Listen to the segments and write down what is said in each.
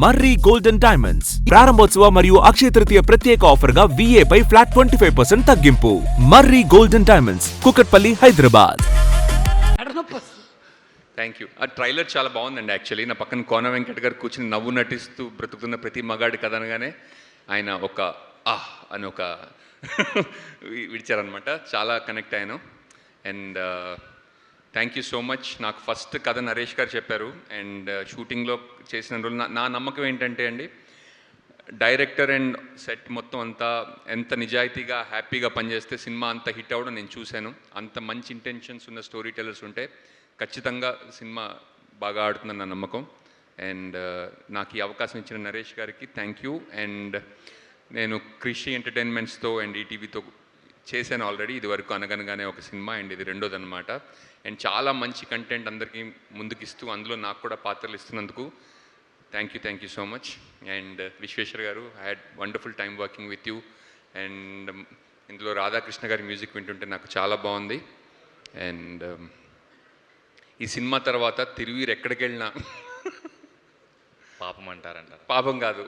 మర్రి golden diamonds ప్రారంభోత్సవ మరియు అక్షయ తృతీయ ప్రత్యేక ఆఫర్ గా VA పై ఫ్లాట్ 25% తగ్గింపు. Marri golden diamonds, Kukatpally, Hyderabad. Thank you. ఆ ట్రైలర్ చాలా బాగుందండి. యాక్చువల్లీ నా పక్కన కోన వెంకట్ గారు కూర్చుని నవ్వు నటిస్తూ బ్రతుకుతున్న ప్రతి మగాడి కథ అనగానే ఆయన ఒక అని ఒక విడిచారనమాట. చాలా కనెక్ట్ అయ్యాను. And thank you so much. నాకు ఫస్ట్ కథ నరేష్ గారు చెప్పారు. అండ్ షూటింగ్లో చేసిన రోజు నా నమ్మకం ఏంటంటే అండి, డైరెక్టర్ అండ్ సెట్ మొత్తం అంతా ఎంత నిజాయితీగా హ్యాపీగా పనిచేస్తే సినిమా అంత హిట్ అవ్వడం నేను చూశాను. అంత మంచి ఇంటెన్షన్స్ ఉన్న స్టోరీ టెల్లర్స్ ఉంటే ఖచ్చితంగా సినిమా బాగా ఆడుతుందని నా నమ్మకం. అండ్ నాకు ఈ అవకాశం ఇచ్చిన నరేష్ గారికి థ్యాంక్ యూ. అండ్ నేను కృషి ఎంటర్టైన్మెంట్స్తో అండ్ ఈటీవీతో చేశాను ఆల్రెడీ. ఇది వరకు అనగనగానే ఒక సినిమా, అండ్ ఇది రెండోది అనమాట. అండ్ చాలా మంచి కంటెంట్ అందరికీ ముందుకిస్తూ అందులో నాకు కూడా పాత్రలు ఇస్తున్నందుకు thank you so much. And Vishweshwar garu, I had wonderful time working with you. And ఇందులో రాధాకృష్ణ గారి మ్యూజిక్ వింటుంటే నాకు చాలా బాగుంది. అండ్ ఈ సినిమా తర్వాత తిరువీరు ఎక్కడికి వెళ్ళినా పాపం అంటారంటారు. పాపం కాదు,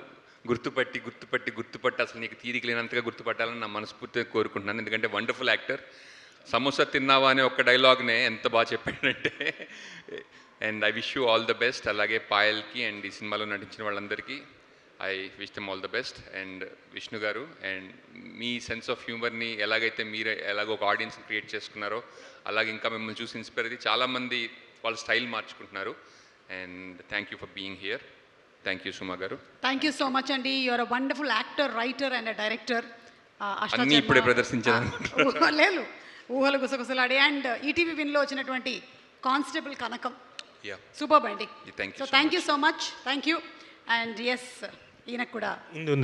గుర్తుపట్టి అసలు నీకు తీరిక లేనంతగా గుర్తుపట్టాలని నా మనస్ఫూర్తిగా కోరుకుంటున్నాను. ఎందుకంటే వండర్ఫుల్ యాక్టర్. సమోసా తిన్నావా అనే ఒక్క డైలాగ్నే ఎంత బాగా చెప్పాడంటే. And I wish you all the best. అలాగే పాయల్కి అండ్ ఈ సినిమాలో నటించిన వాళ్ళందరికీ I wish them all the best. And Vishnu గారు, అండ్ మీ సెన్స్ ఆఫ్ హ్యూమర్ని ఎలాగైతే మీరు ఎలాగో ఒక ఆడియన్స్ క్రియేట్ చేసుకున్నారో అలాగే ఇంకా మిమ్మల్ని చూసి ఇన్స్పైర్ అయితే చాలామంది వాళ్ళ స్టైల్ మార్చుకుంటున్నారు. And thank you for being here. Thank you Suma garu. Thank you so much అండి. You're a wonderful actor, writer and director. అన్నీ ఇప్పుడే ప్రదర్శించాను. లేదు, ఊహలు గుసగుసలాడి. అండ్ ఈటీవీ విన్లో వచ్చినటువంటి కానిస్టేబుల్ కనకం సూపర్ అండి. Thank you so much. Thank you. And yes, ఈయనకు కూడా ఉంది.